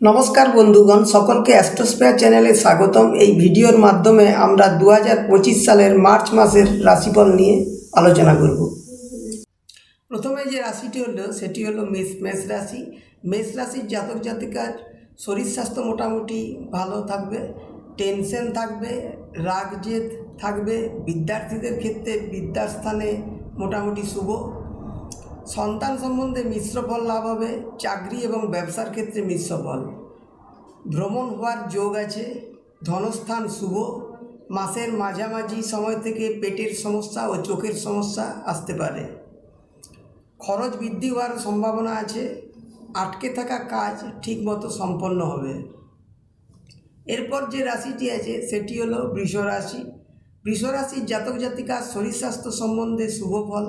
নমস্কার বন্ধুগণ, সকলকে অ্যাস্ট্রোস্ফিয়ার চ্যানেলে স্বাগতম। এই ভিডিওর মাধ্যমে আমরা 2025 সালের মার্চ মাসের রাশিফল নিয়ে আলোচনা করব। প্রথমে যে রাশিটি হলো সেটি হলো মেষ রাশি। মেষ রাশির জাতক জাতিকার শরীর স্বাস্থ্য মোটামুটি ভালো থাকবে, টেনশন থাকবে, রাগ জেদ থাকবে। বিদ্যার্থীদের ক্ষেত্রে বিদ্যাস্থানে মোটামুটি শুভ। সন্তান সম্বন্ধে মিশ্র ফল লাভ হবে। চাকরি এবং ব্যবসার ক্ষেত্রে মিশ্র ফল। ভ্রমণ হওয়ার যোগ আছে। ধনস্থান শুভ। মাসের মাঝামাঝি সময় থেকে পেটের সমস্যা ও চোখের সমস্যা আসতে পারে। খরচ বৃদ্ধি হওয়ার সম্ভাবনা আছে। আটকে থাকা কাজ ঠিকমতো সম্পন্ন হবে। এরপর যে রাশিটি আছে সেটি হলো বৃষ রাশি। বৃষ রাশির জাতক জাতিকার শরীর স্বাস্থ্য সম্বন্ধে শুভ ফল।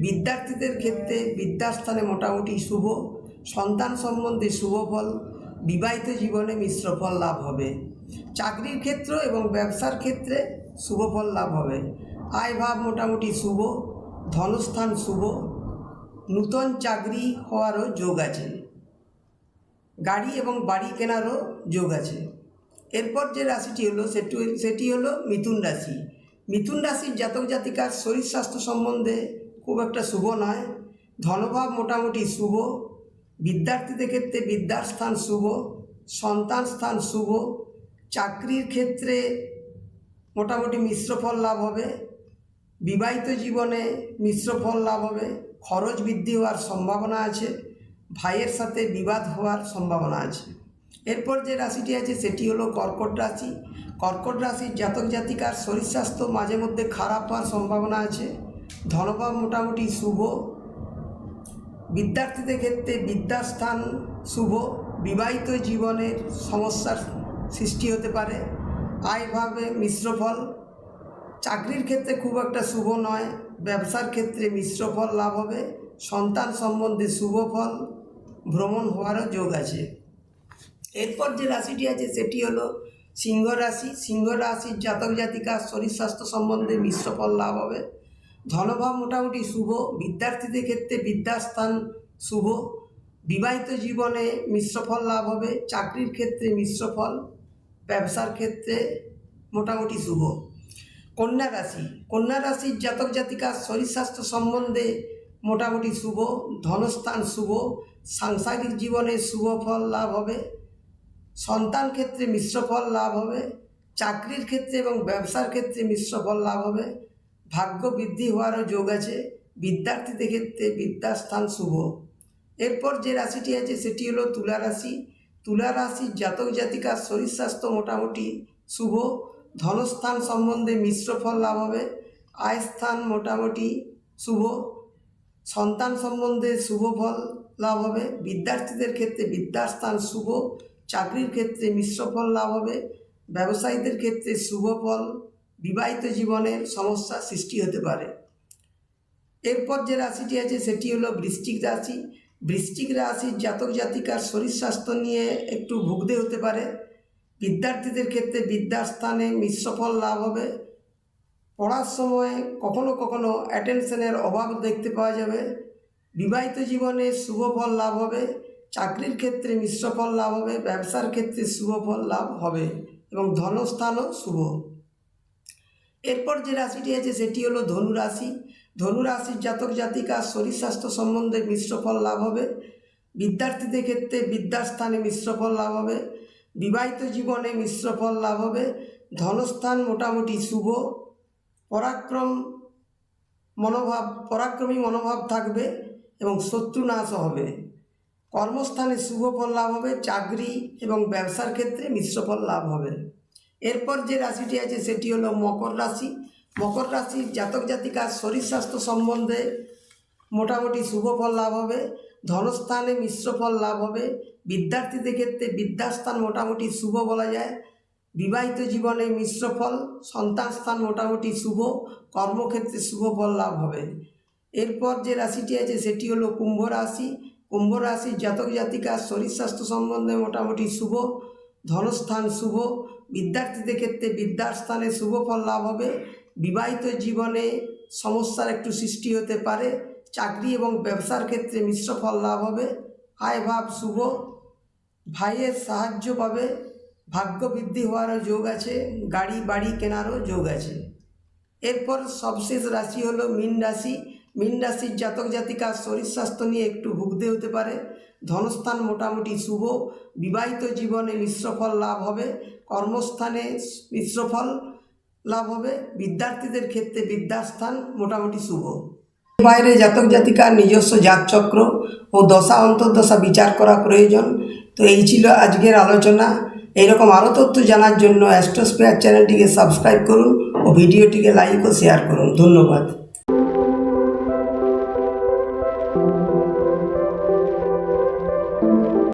বিদ্যার্থীদের ক্ষেত্রে বিদ্যাস্থানে মোটামুটি শুভ। সন্তান সম্বন্ধে শুভ ফল। বিবাহিত জীবনে মিশ্র ফল লাভ হবে। চাকরির ক্ষেত্র এবং ব্যবসার ক্ষেত্রে শুভ ফল লাভ হবে। আয় ভাব মোটামুটি শুভ। ধনস্থান শুভ। নূতন চাকরি হওয়ারও যোগ আছে। গাড়ি এবং বাড়ি কেনারও যোগ আছে। এরপর যে রাশিটি হলো সেটি হলো মিথুন রাশি। মিথুন রাশির জাতক জাতিকার শরীর স্বাস্থ্য সম্বন্ধে খুব একটা শুভ নয়। ধনভাব মোটামুটি শুভ। বিদ্যার্থীদের ক্ষেত্রে বিদ্যার স্থান শুভ। সন্তান স্থান শুভ। চাকরির ক্ষেত্রে মোটামুটি মিশ্র ফল লাভ হবে। বিবাহিত জীবনে মিশ্র ফল লাভ হবে। খরচ বৃদ্ধি হওয়ার সম্ভাবনা আছে। ভাইয়ের সাথে বিবাদ হওয়ার সম্ভাবনা আছে। এরপর যে রাশিটি আছে সেটি হলো কর্কট রাশি। কর্কট রাশির জাতক জাতিকার শরীর স্বাস্থ্য মাঝে মধ্যে খারাপ হওয়ার সম্ভাবনা আছে। ধনভাব মোটামুটি শুভ। বিদ্যার্থীদের ক্ষেত্রে বিদ্যাস্থান শুভ। বিবাহিত জীবনের সমস্যার সৃষ্টি হতে পারে। আয়ভাবে মিশ্র ফল। চাকরির ক্ষেত্রে খুব একটা শুভ নয়। ব্যবসার ক্ষেত্রে মিশ্র ফল লাভ হবে। সন্তান সম্বন্ধে শুভ ফল। ভ্রমণ হওয়ারও যোগ আছে। এরপর যে রাশিটি আছে সেটি হলো সিংহ রাশি। সিংহ রাশির জাতক জাতিকার শরীর স্বাস্থ্য সম্বন্ধে মিশ্র ফল লাভ হবে। ধনভাব মোটামুটি শুভ। বিদ্যার্থীদের ক্ষেত্রে বিদ্যাস্থান শুভ। বিবাহিত জীবনে মিশ্র ফল লাভ হবে। চাকরির ক্ষেত্রে মিশ্র ফল। ব্যবসার ক্ষেত্রে মোটামুটি শুভ। কন্যা রাশি। কন্যা রাশির জাতক জাতিকার শরীর স্বাস্থ্য সম্বন্ধে মোটামুটি শুভ। ধনস্থান শুভ। সাংসারিক জীবনে শুভ ফল লাভ হবে। সন্তান ক্ষেত্রে মিশ্র ফল লাভ হবে। চাকরির ক্ষেত্রে এবং ব্যবসার ক্ষেত্রে মিশ্র ফল লাভ হবে। ভাগ্য বৃদ্ধি হওয়ারও যোগ আছে। বিদ্যার্থীদের ক্ষেত্রে বিদ্যাস্থান শুভ। এরপর যে রাশিটি আছে সেটি হলো তুলা রাশি। তুলা রাশির জাতক জাতিকার শরীর স্বাস্থ্য মোটামুটি শুভ। ধনস্থান সম্বন্ধে মিশ্র ফল লাভ হবে। আয় স্থান মোটামুটি শুভ। সন্তান সম্বন্ধে শুভ ফল লাভ হবে। বিদ্যার্থীদের ক্ষেত্রে বিদ্যাস্থান শুভ। চাকরির ক্ষেত্রে মিশ্র ফল লাভ হবে। ব্যবসায়ীদের ক্ষেত্রে শুভ ফল। বিবাহিত জীবনের সমস্যা সৃষ্টি হতে পারে। এরপর যে রাশিটি আছে সেটি হলো বৃশ্চিক রাশি। বৃশ্চিক রাশির জাতক জাতিকার শরীর স্বাস্থ্য নিয়ে একটু ভুগতে হতে পারে। বিদ্যার্থীদের ক্ষেত্রে বিদ্যাস্থানে মিশ্র ফল লাভ হবে। পড়ার সময় কখনো কখনো অ্যাটেনশনের অভাব দেখতে পাওয়া যাবে। বিবাহিত জীবনে শুভ ফল লাভ হবে। চাকরির ক্ষেত্রে মিশ্র ফল লাভ হবে। ব্যবসার ক্ষেত্রে শুভ ফল লাভ হবে এবং ধনস্থানও শুভ। এরপর যে রাশিটি আছে সেটি হলো ধনু রাশি। ধনু রাশির জাতক জাতিকার শরীর স্বাস্থ্য সম্বন্ধে মিশ্র ফল লাভ হবে। বিদ্যার্থীদের ক্ষেত্রে বিদ্যাস্থানে মিশ্র ফল লাভ হবে। বিবাহিত জীবনে মিশ্র ফল লাভ হবে। ধনস্থান মোটামুটি শুভ। পরাক্রমী মনোভাব থাকবে এবং শত্রু নাশ হবে। কর্মস্থানে শুভ ফল লাভ হবে। চাকরি এবং ব্যবসার ক্ষেত্রে মিশ্র ফল লাভ হবে। এরপর যে রাশিটি আছে সেটি হলো মকর রাশি। মকর রাশির জাতক জাতিকার শরীর স্বাস্থ্য সম্বন্ধে মোটামুটি শুভ ফল লাভ হবে। ধনস্থানে মিশ্র ফল লাভ হবে। বিদ্যার্থীদের ক্ষেত্রে বিদ্যাস্থান মোটামুটি শুভ বলা যায়। বিবাহিত জীবনে মিশ্র ফল। সন্তান স্থান মোটামুটি শুভ। কর্মক্ষেত্রে শুভ ফল লাভ হবে। এরপর যে রাশিটি আছে সেটি হলো কুম্ভ রাশি। কুম্ভ রাশির জাতক জাতিকার শরীর স্বাস্থ্য সম্বন্ধে মোটামুটি শুভ। ধনস্থান শুভ। বিদ্যার্থীদের ক্ষেত্রে বিদ্যার স্থানে শুভ ফল লাভ হবে। বিবাহিত জীবনে সমস্যার একটু সৃষ্টি হতে পারে। চাকরি এবং ব্যবসার ক্ষেত্রে মিশ্র ফল লাভ হবে। আয় ভাব শুভ। ভাইয়ের সাহায্য পাবে, ভাগ্য বৃদ্ধি হওয়ারও যোগ আছে, গাড়ি বাড়ি কেনারও যোগ আছে। এরপর সবশেষ রাশি হলো মীন রাশি। মীন রাশির জাতক জাতিকা শরীর স্বাস্থ্য নিয়ে একটু ভুগতে হতে পারে। ধনস্থান মোটামুটি শুভ, বিবাহিত জীবনে মিশ্র ফল লাভ হবে, কর্মস্থানে মিশ্র ফল লাভ হবে, বিদ্যার্থীদের ক্ষেত্রে বিদ্যাস্থান মোটামুটি শুভ। বাইরে জাতক জাতিকার নিজস্ব জাতচক্র ও দশা অন্তর্দশা বিচার করা প্রয়োজন। তো এই ছিল আজকের আলোচনা। এইরকম আরও তথ্য জানার জন্য অ্যাস্ট্রোস্ফিয়ার চ্যানেলটিকে সাবস্ক্রাইব করুন ও ভিডিওটিকে লাইক ও শেয়ার করুন। ধন্যবাদ।